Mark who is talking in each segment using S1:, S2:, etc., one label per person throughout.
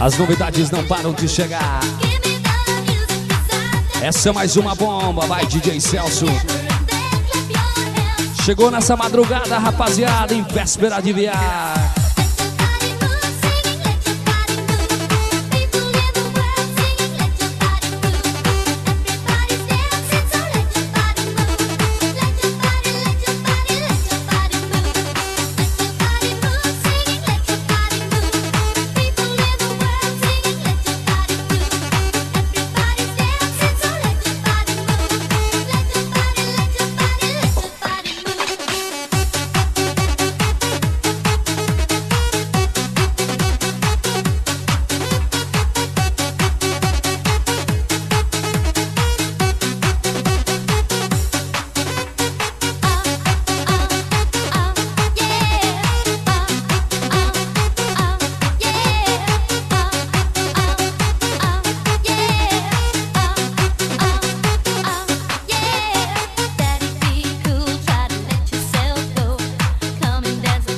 S1: As novidades não param de chegar. Essa é mais uma bomba, vai DJ Celso. Chegou nessa madrugada, rapaziada, em véspera de viar.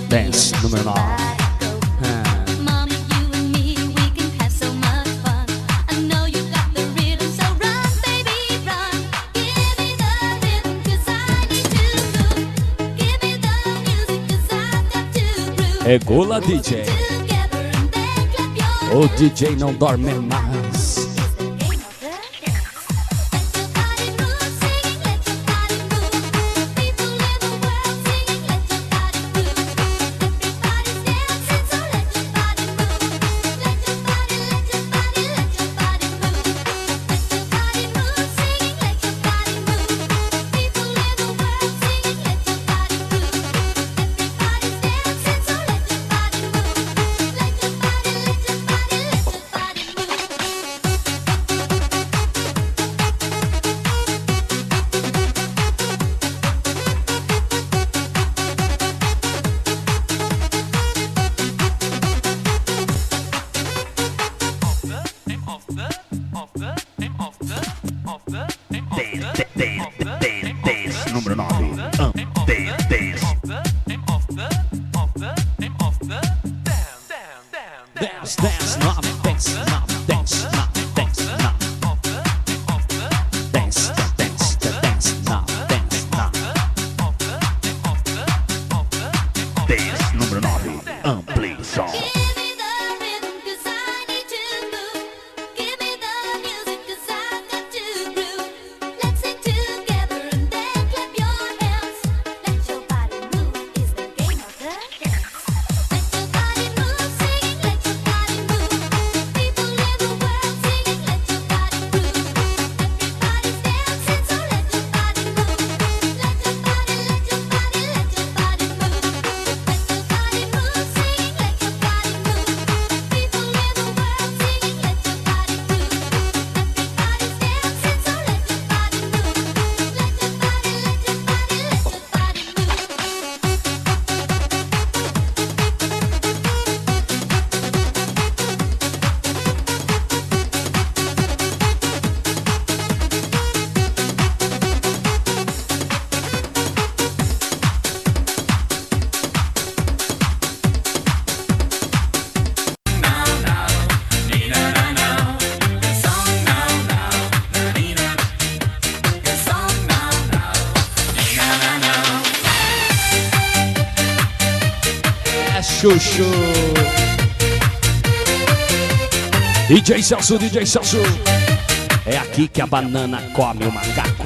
S1: Dance número 9. Regula DJ. O DJ não dorme mais. Dance número 9. Dance 9. Dance número 9. Ampliação. Chuchu. DJ Celso. É aqui que a banana come o macaco.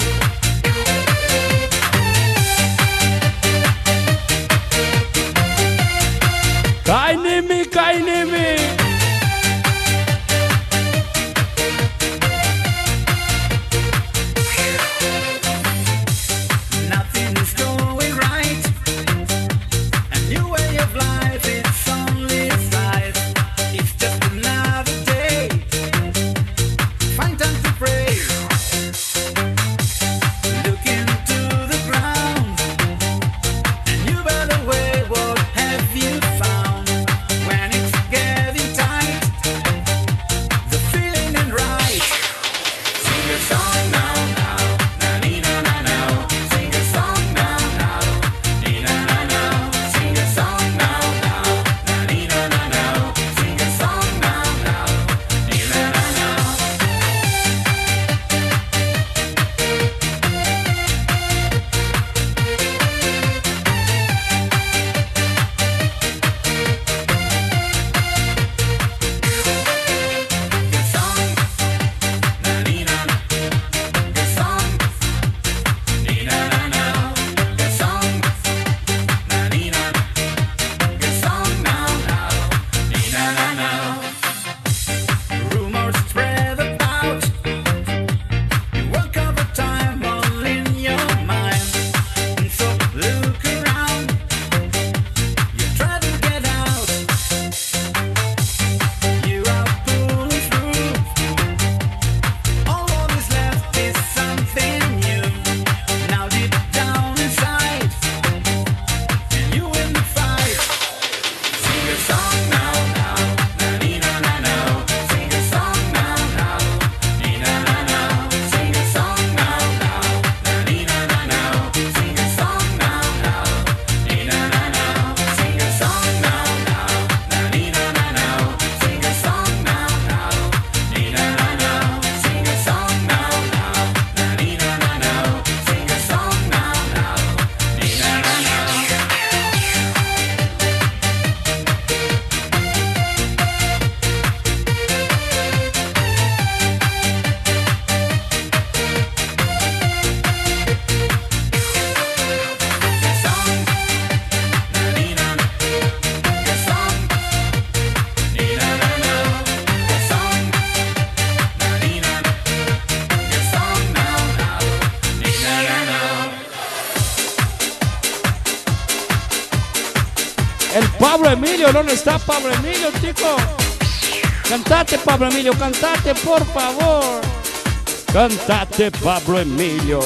S1: Cai em mim. El Pablo Emilio, ¿dónde está Pablo Emilio, chico? Cantate, Pablo Emilio, cantate, por favor. Cantate, Pablo Emilio.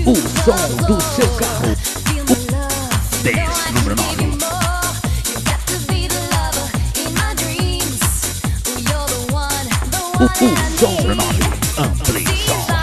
S2: O som do seu carro. 10, número 9. O som número 9. Ampli som.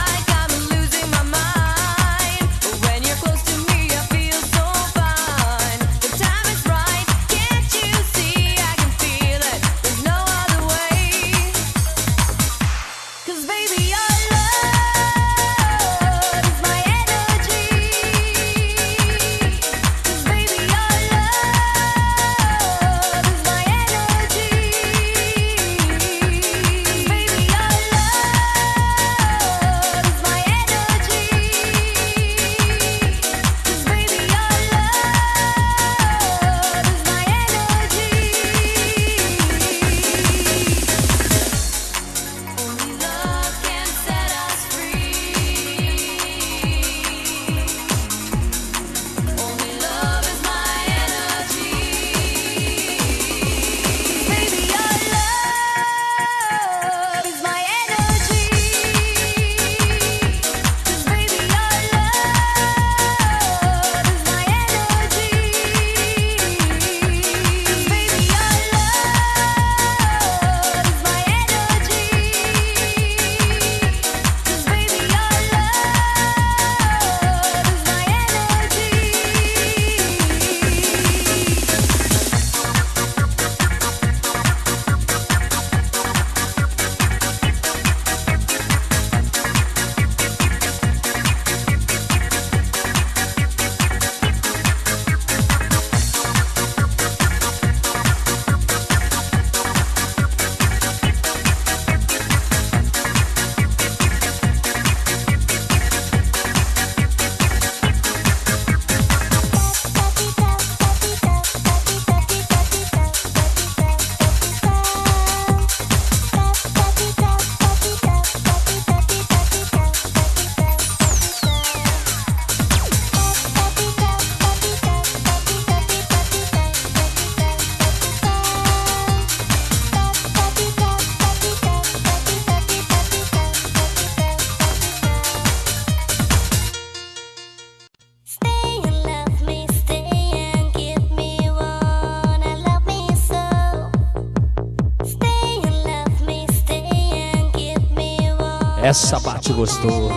S1: Essa bate gostoso.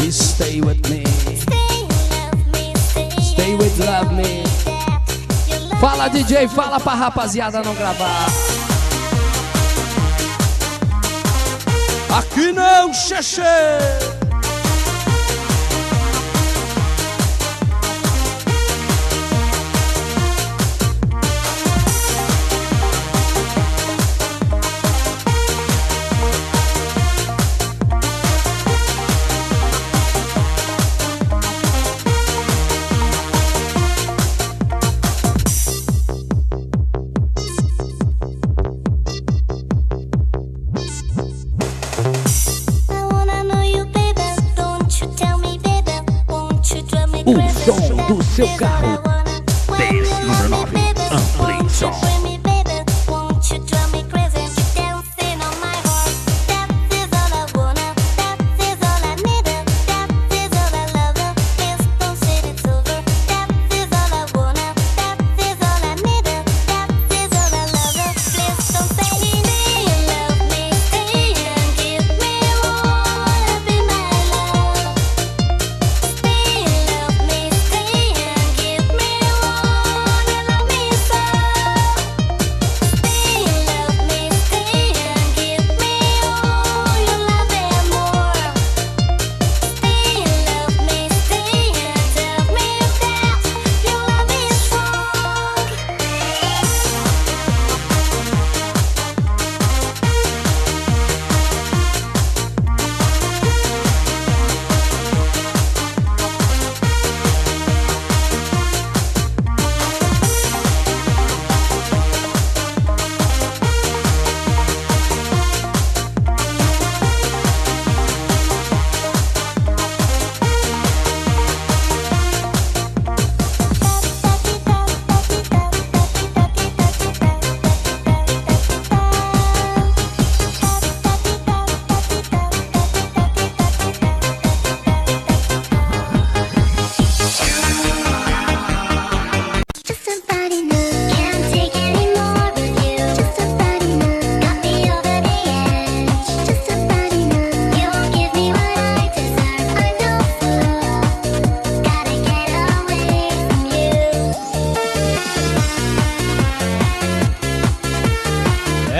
S1: Stay with me. Stay with love me. Fala, DJ, fala pra rapaziada não gravar. Aqui não, xexê.
S2: O som do seu carro. Dance número 9. Unplay Song.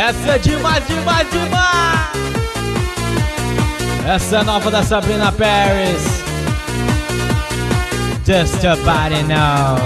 S3: Essa é demais, demais, demais! Essa é nova da Sabrina Paris. Just a body now.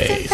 S2: 10.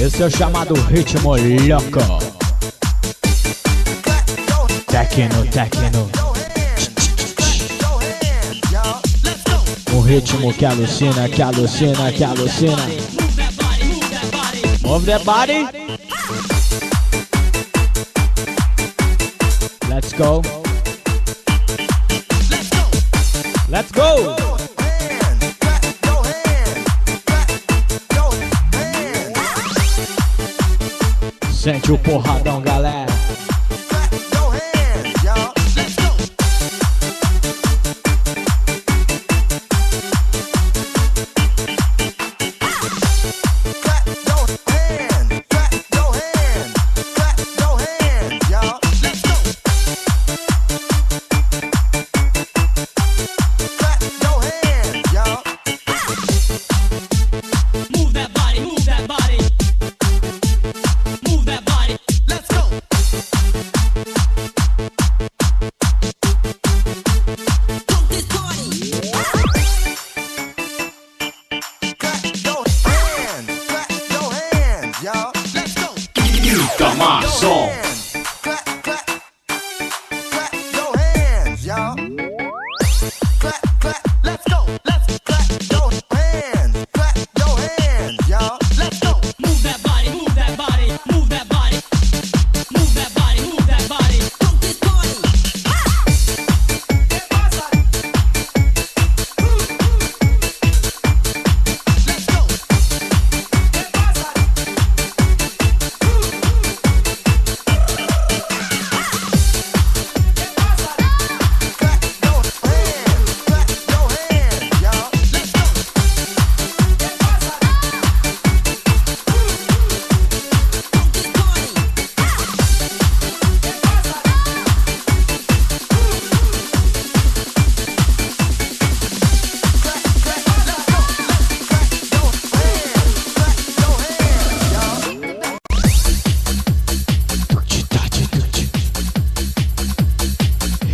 S3: Esse é o chamado ritmo louco. Tecno, tecno. Um ritmo que alucina, que alucina, que alucina. Move that body. Let's go. Let's go. Sente o porradão, galera.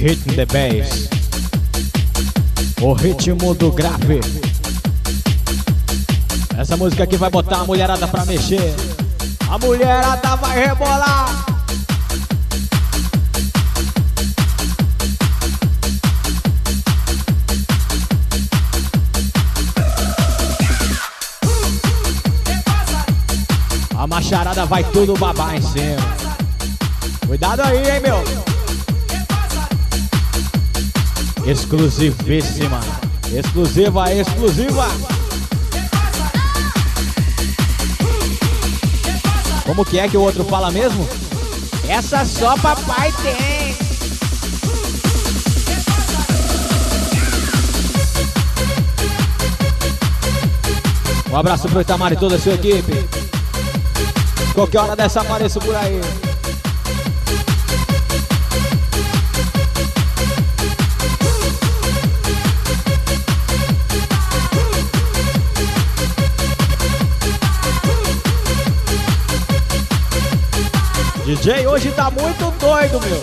S3: Hitting the bass. O ritmo do grave. Essa música aqui vai botar a mulherada pra mexer. A mulherada vai rebolar. A macharada vai tudo babar em cima. Cuidado aí, hein, meu. Exclusivíssima. Exclusiva, exclusiva. Como que é que o outro fala mesmo? Essa só papai tem. Um abraço pro Itamar e toda a sua equipe. Qualquer hora dessa apareço por aí. DJ hoje tá muito doido, meu.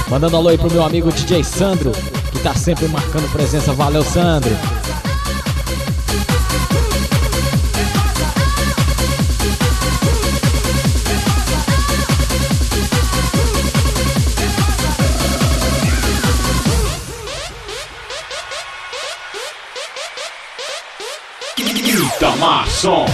S3: Mandando alô aí pro meu amigo DJ Sandro, que tá sempre marcando presença. Valeu, Sandro.
S2: Itamar Som.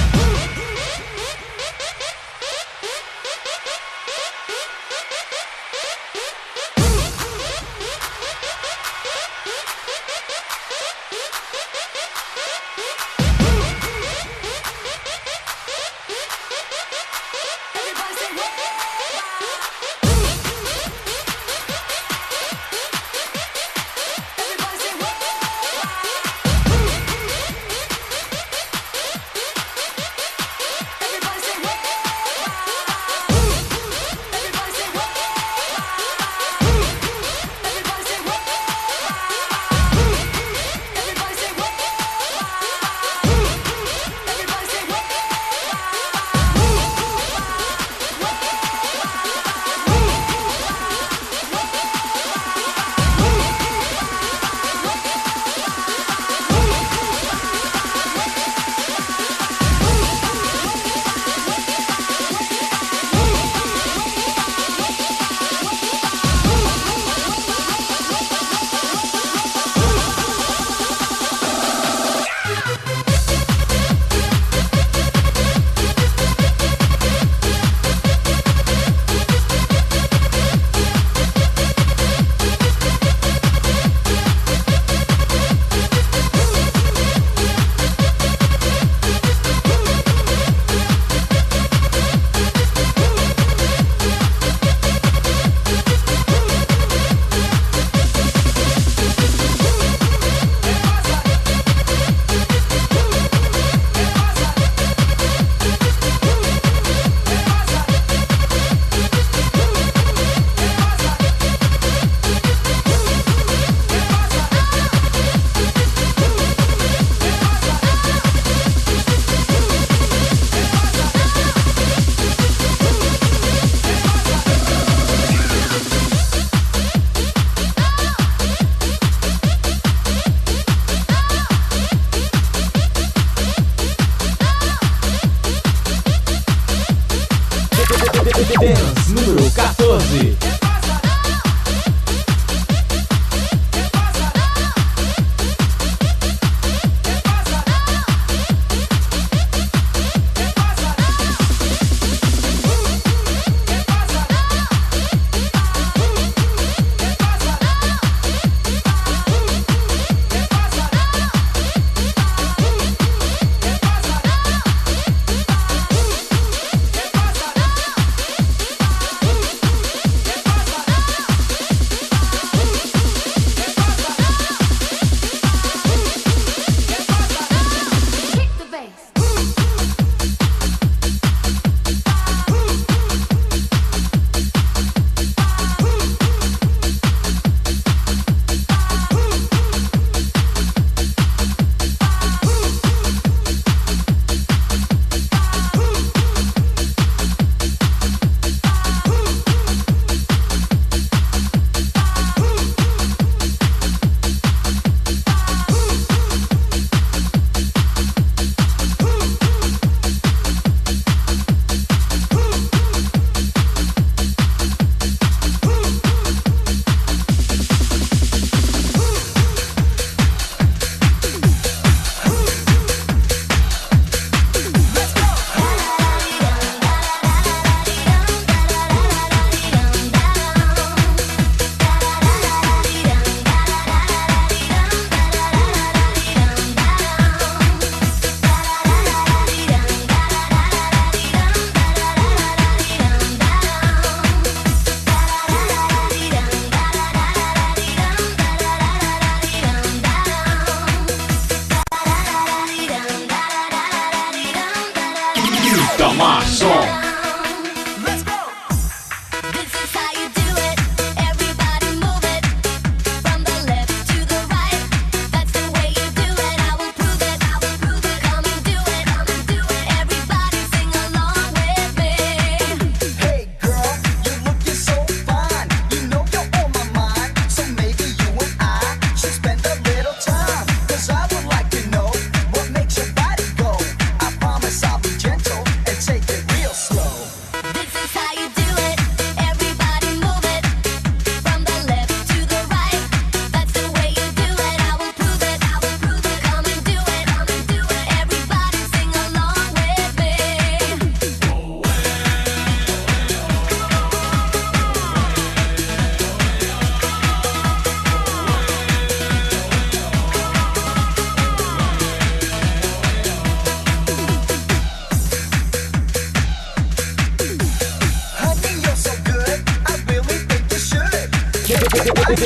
S3: Dance número 14.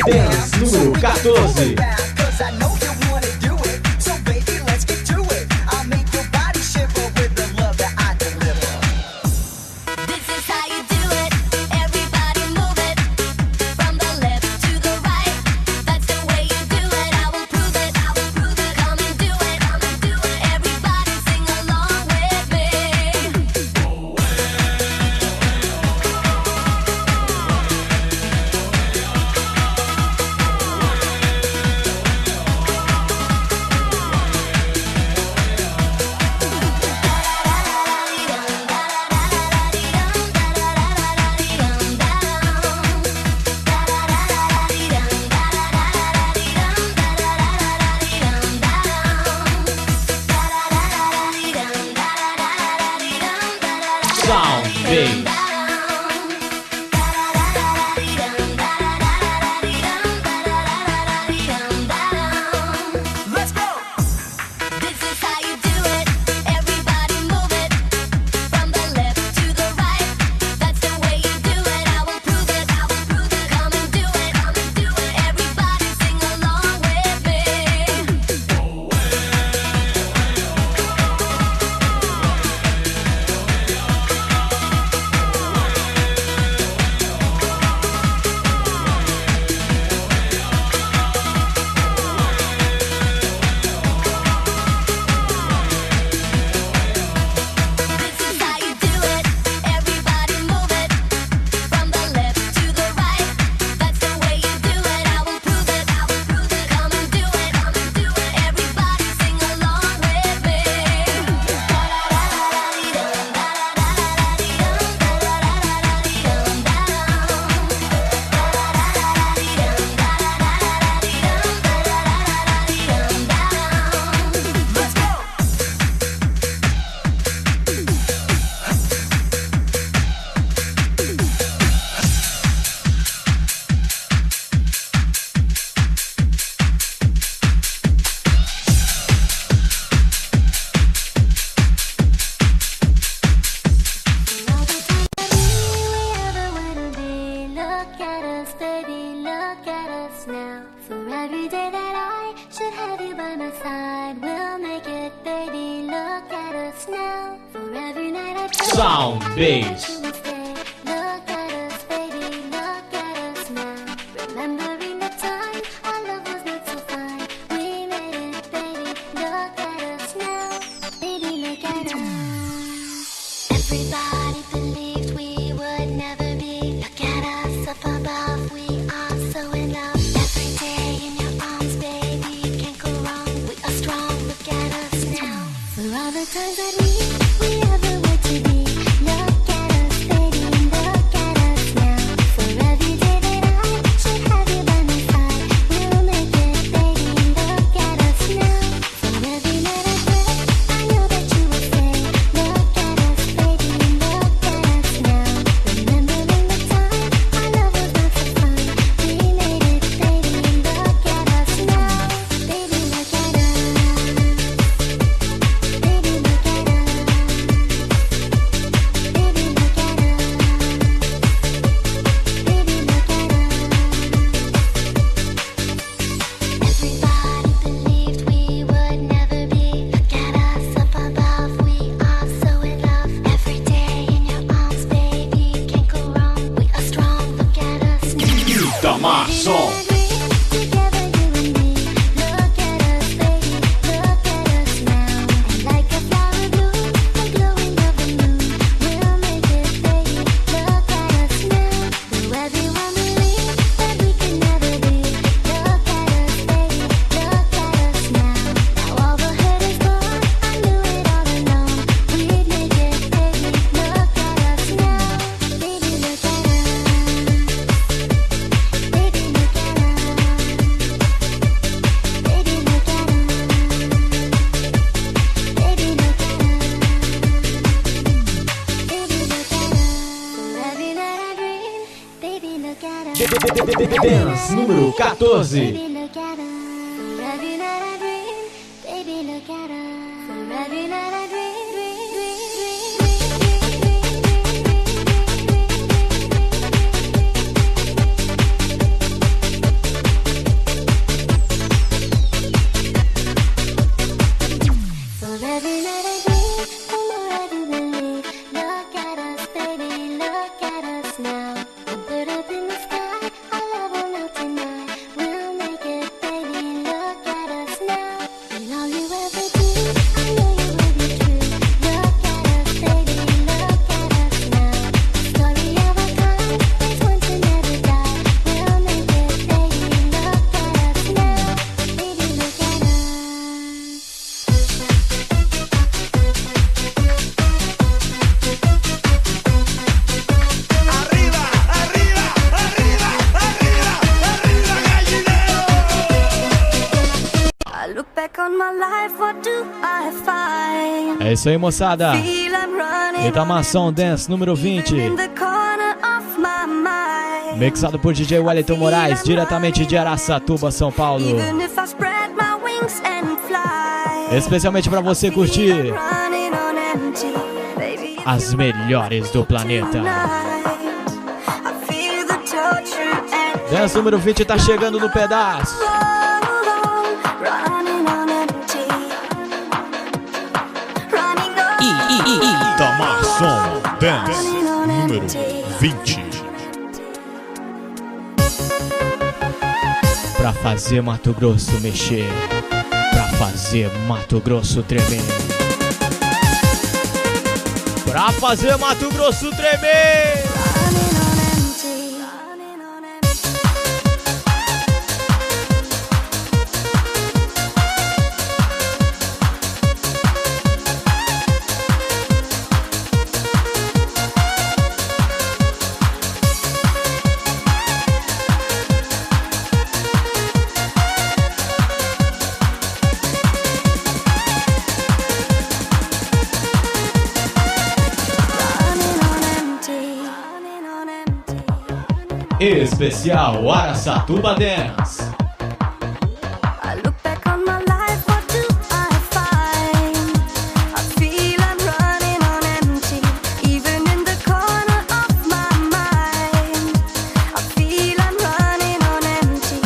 S3: Dance número 14.
S4: now. For every day that I should have you by my side, we'll make it, baby, look at us now. For every night I pray
S3: Sound bass.
S4: you will stay. Look at us, baby, look at us now. Remembering the time our love was not so fine, we made it, baby, look at us now. Baby, look at us. Everybody believed we would never be. Look at us up above, we are so in love. Every day in your arms, baby, can't go wrong. We are strong, look at us now. For all the times that we ever were to be. Look at us, baby, look at us now. For every day that I should have you by my side, we'll make it, baby, look at us now. For every night I pray, I know that you will stay. Look at us, baby, look at us now. Remembering the time our love was not so fine, we made it, baby, look at us now. Baby, look at us. Baby, look at us. Baby, look at us. Baby, look at us. Everybody believed we would never be. Look at us up above, we are so in love. Every day in your arms, baby, can't go wrong. We are strong, look at us now.
S3: Itamar Som.
S4: Together, you and me. Look at us, baby, look at us now. And like a flower bloom, the glowing of the moon, we'll make it, baby, look at us now. Though everyone believes that we can never be. Look at us, baby, look at us now. Now all the hurt is gone, I knew it all along. We'd make it, baby, look at us now. Baby, look at us. Baby, look at us. Baby, look at us. Baby, look at us. Baby, look at us. For every night I dream, baby, look at us.
S3: Dance número 14.
S4: Baby, look at us. For every night I dream, baby, look at us. For every night I dream. For every night I dream, the more I do believe. Look at us, baby, look at us now. A bird up in the sky, our love will not deny. We'll make it, baby, look at us now. And all you ever do, I know you will be true. Look at us, baby, look at us now. The story of our kind is one to never die. We'll make it, baby, look at us now. Baby, look at us.
S5: Arriba, arriba, arriba, arriba, arriba, gallinero.
S4: I look back on my life, what do I find?
S3: É isso aí, moçada.
S4: Feel I'm running
S3: Itamar Som Dance número 20.
S4: in the corner of my mind.
S3: Mixado por DJ Wellington Moraes, diretamente de Araçatuba, São Paulo.
S4: Even if I spread my wings and fly.
S3: Especialmente pra você curtir
S4: Feel I'm running on empty. Baby,
S3: as melhores do planeta.
S4: I feel the torture and
S3: Dance número 20 tá chegando no pedaço.
S4: running on empty. Running on,
S5: Itamar Som Dance
S4: running on
S5: número
S4: empty.
S5: 20.
S3: Pra fazer Mato Grosso mexer, pra fazer Mato Grosso tremer, pra fazer Mato Grosso tremer.
S4: Running on empty. Running on empty. Running on empty. Running on empty.
S3: Especial Araçatuba Dance.
S4: I look back on my life, what do I find? I feel I'm running on empty, even in the corner of my mind. I feel I'm running on empty,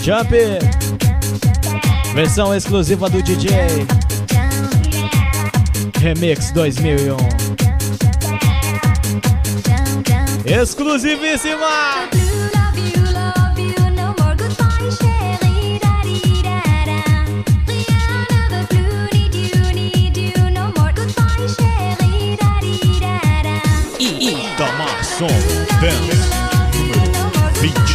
S3: Jump, versão exclusiva do DJ Remix 2001. Exclusivíssima.
S5: Damason Dance número 20.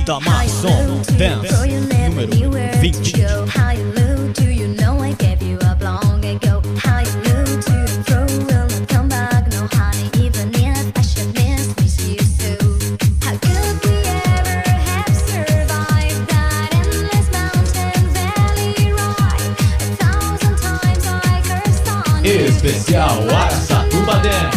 S5: Damason Dance número 20.
S3: Especial Araçatuba Dance.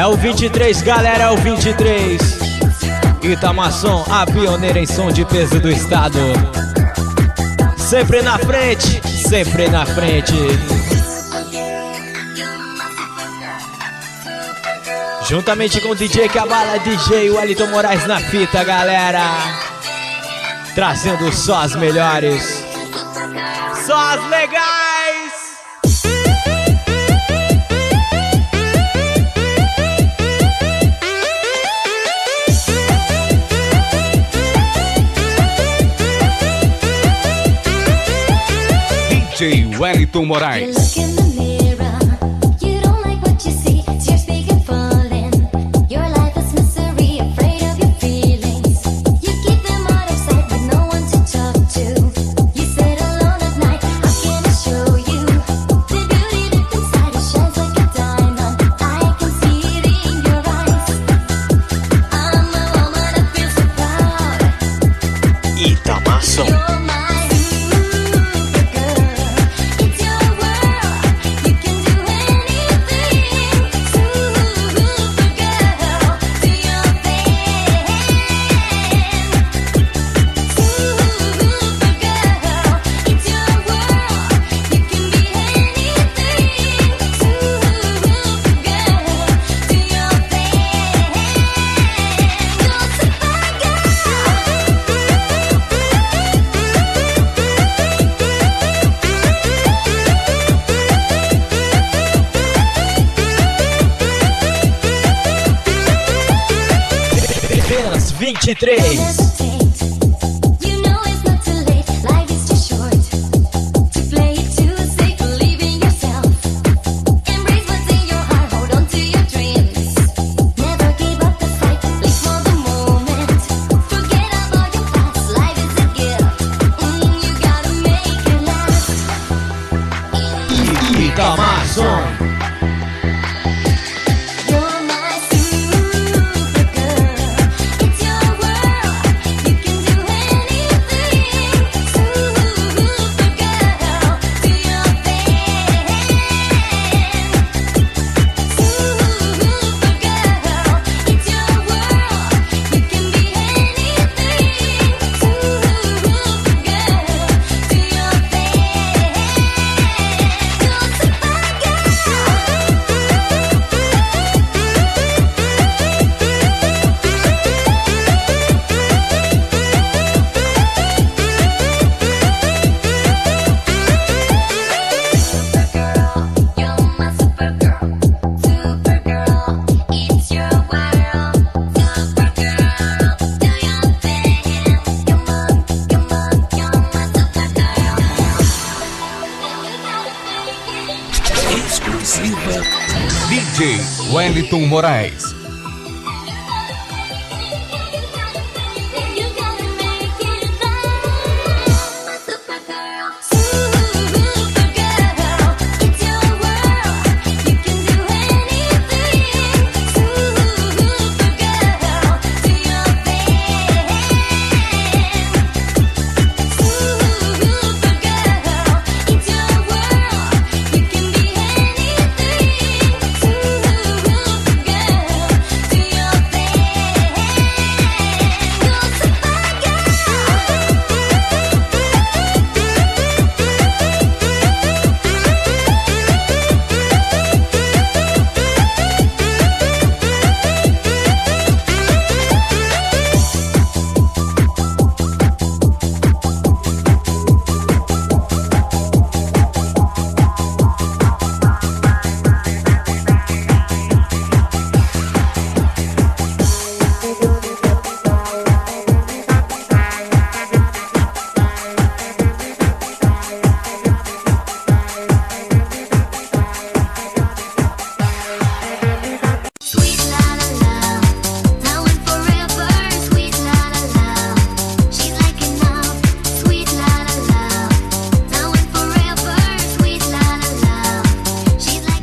S3: É o 23, galera, é o 23. Itamason, a pioneira em som de peso do estado. Sempre na frente, sempre na frente. Juntamente com o DJ Cabala, DJ Wellington Moraes na fita, galera. Trazendo só as melhores, só as legais.
S5: DJ Wellington Moraes.
S3: 23.
S4: You know it's not too late, life is too short to play it too safe, believe in yourself. Embrace what's in your heart, hold on to your dreams. Never give up the fight, live for the moment. Forget about your past, life is a gift. You gotta make it last.
S3: Itamação.
S4: You're my supergirl. It's your world. You can do anything. Supergirl, do your thing. Supergirl, it's your world. You can be anything. Supergirl, do your
S5: DJ Wellington Moraes.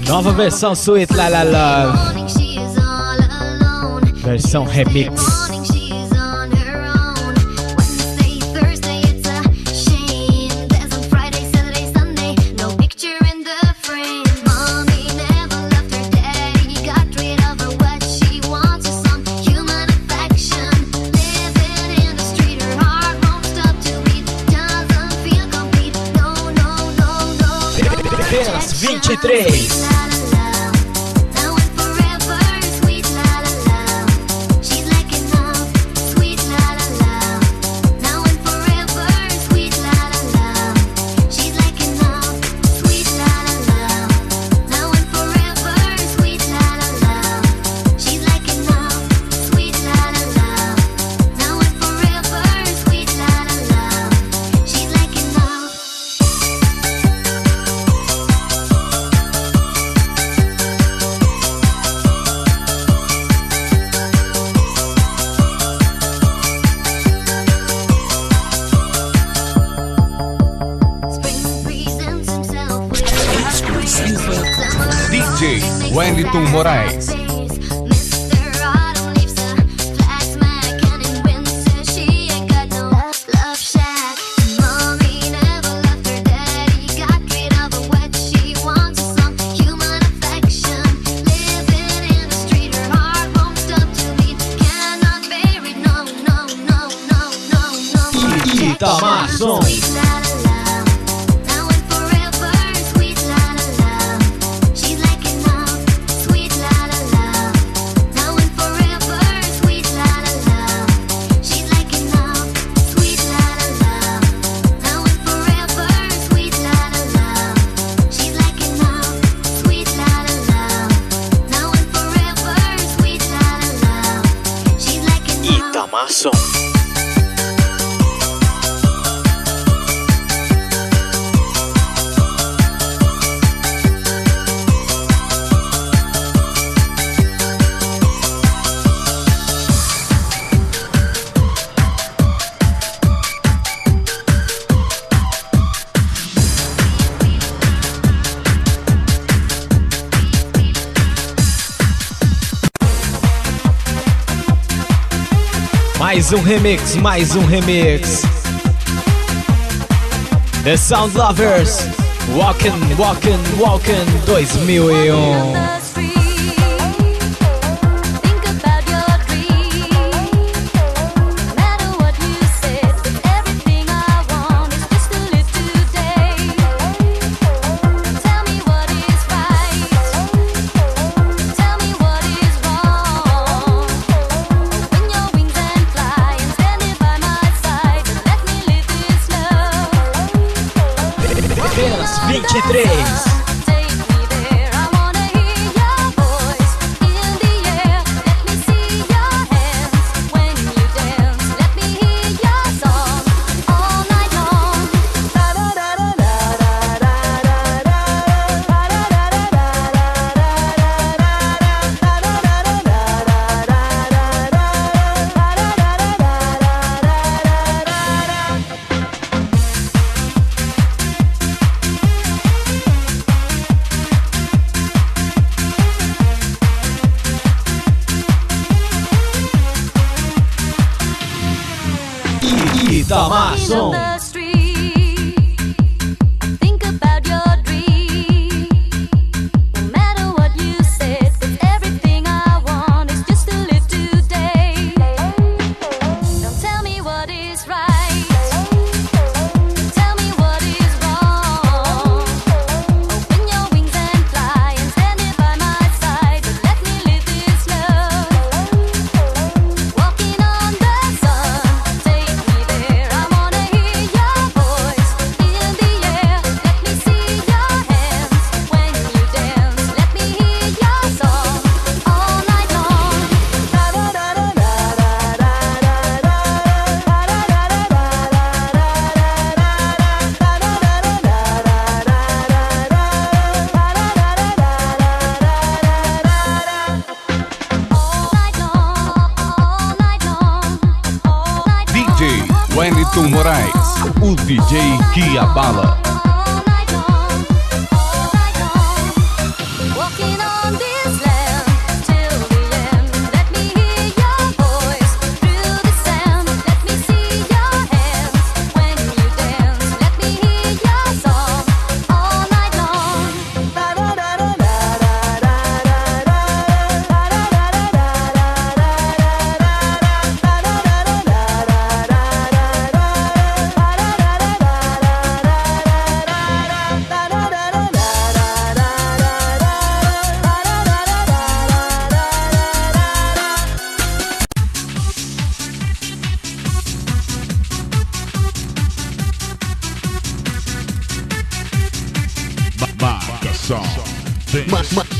S3: Nova versão Sweet La La Love. Versão remix. Apenas 23.
S5: DJ Wellington Moraes.
S3: Itamação. som. Mais um remix. The Sound Lovers, Walkin' 2001. Apenas 23. Itamação.
S5: Wellington Moraes, o DJ que abala.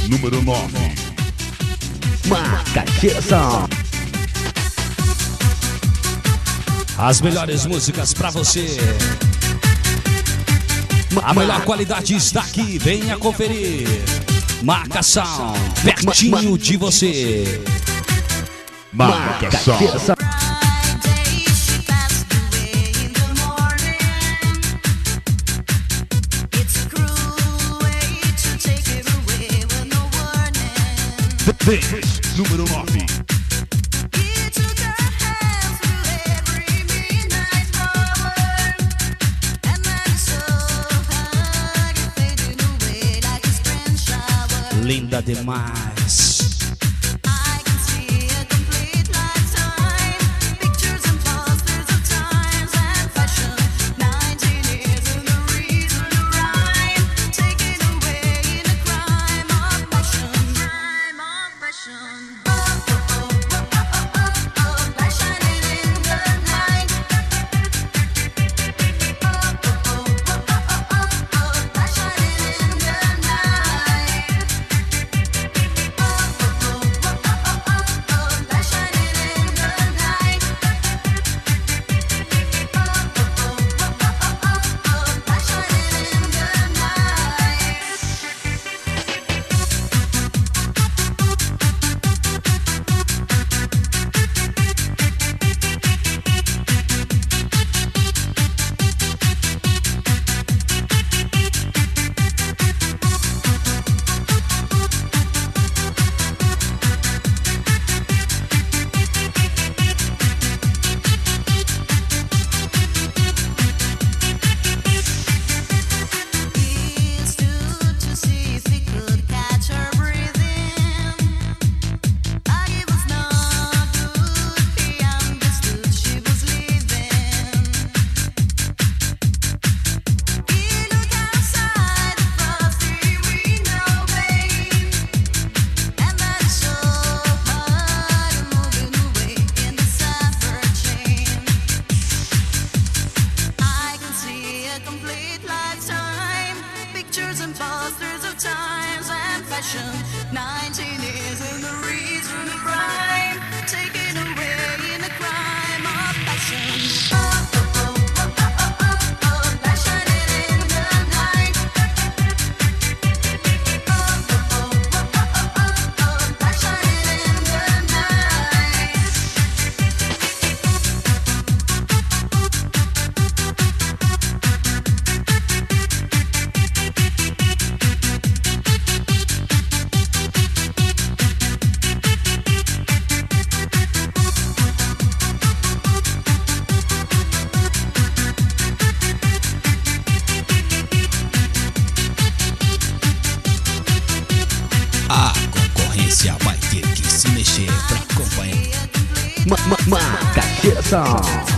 S2: Número 9. Marcação.
S1: As melhores músicas pra você. A melhor qualidade está aqui, venha conferir. Marcação, pertinho de você.
S2: Marcação. Número 9.
S1: Linda demais.
S3: Vai ter que se mexer pra acompanhar.
S2: Macaxeira.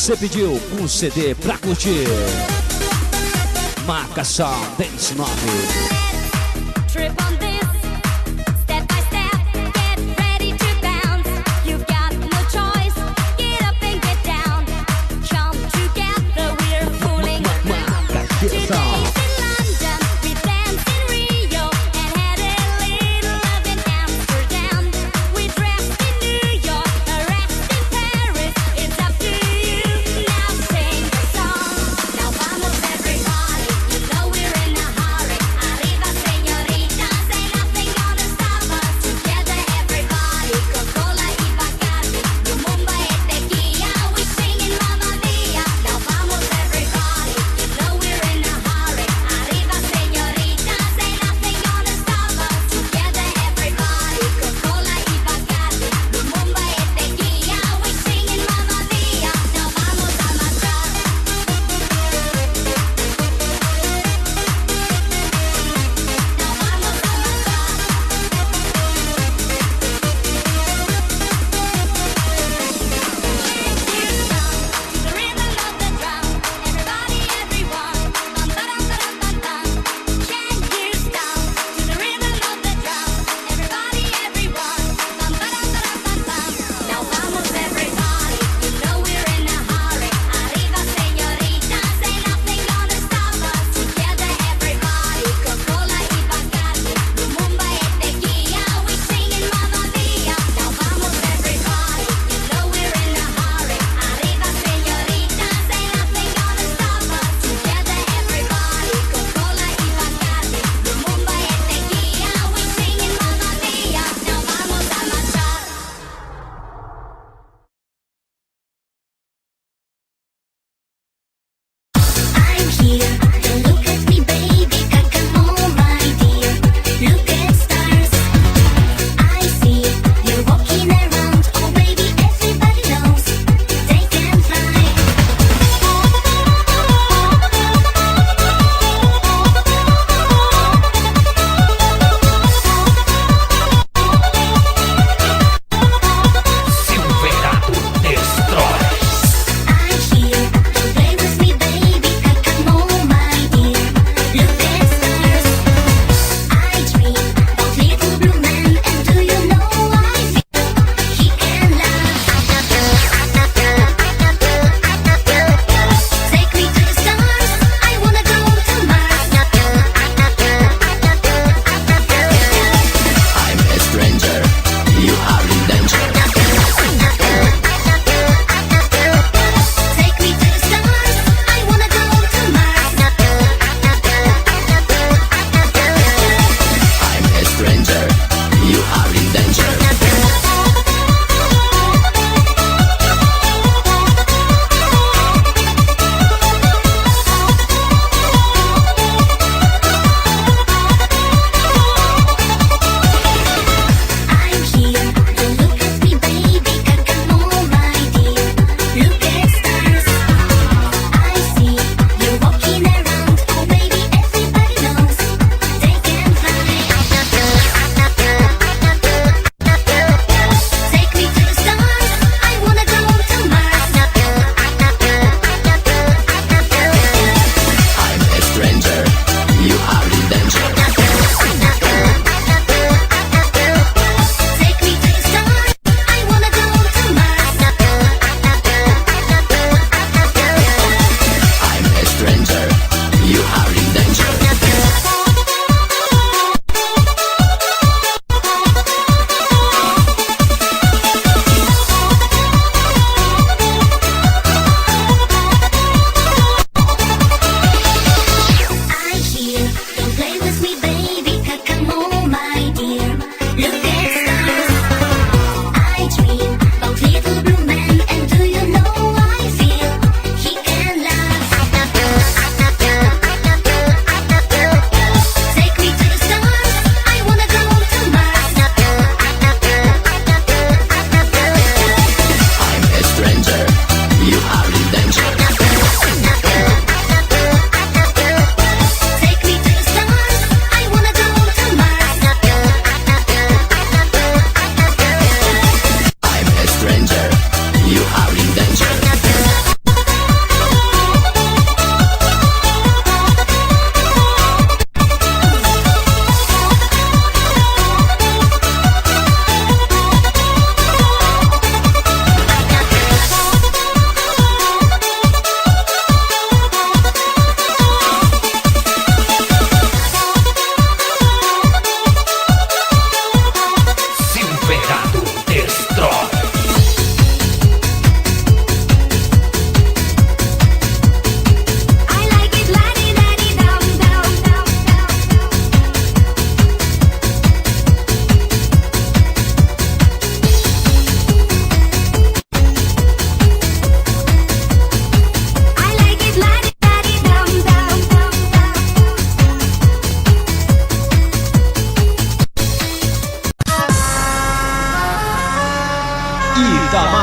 S2: Você pediu um CD pra curtir. Marcação Dance 9.
S4: Arriba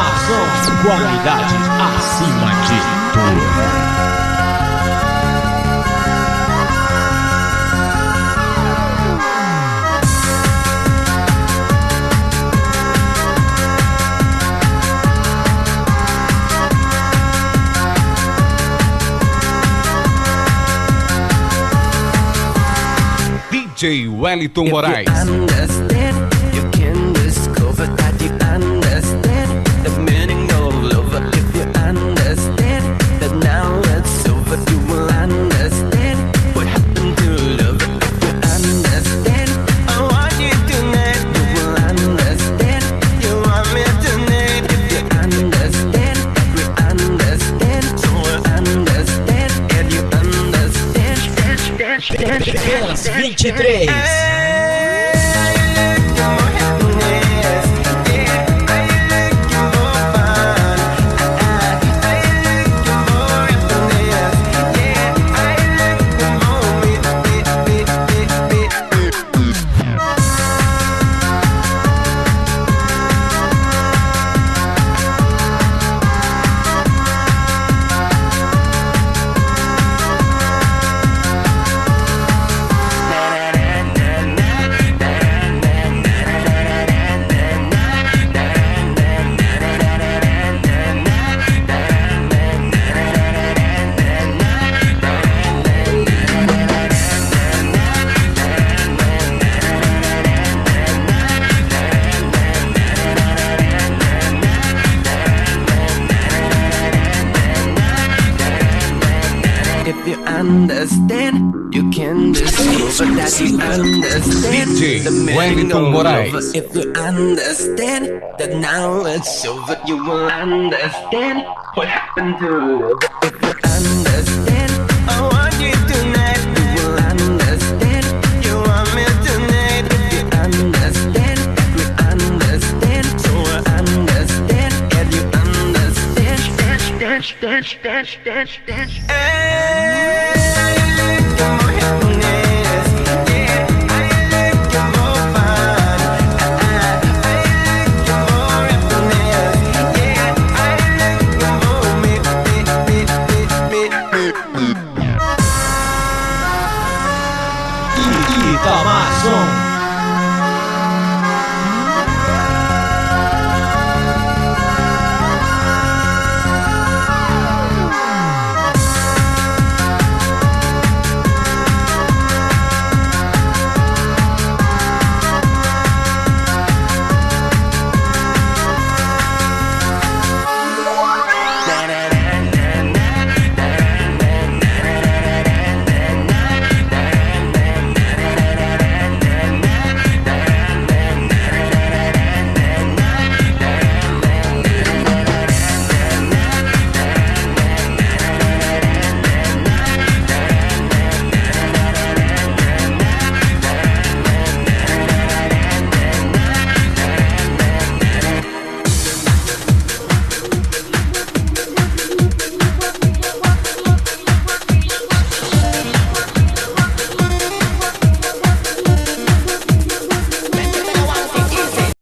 S3: Maçom, qualidade acima de tudo.
S5: DJ Wellington Moraes.
S6: Understand, you can discover that you understand the meaning of love. If you understand that now it's over, you will understand what happened to love. If you understand, I want you tonight. You will understand, you want me tonight. If you understand, we understand, so we'll understand, and you understand.
S3: Apenas 23.
S6: If you understand, you can discover that you understand
S5: DJ
S6: the meaning
S5: Wellington
S6: of
S5: Moraes.
S6: love. If you understand that now it's over, you will understand what happened to love. If you understand, I want you tonight. You will understand, you want me tonight. If you understand, we understand, so I understand, and you understand. Hey.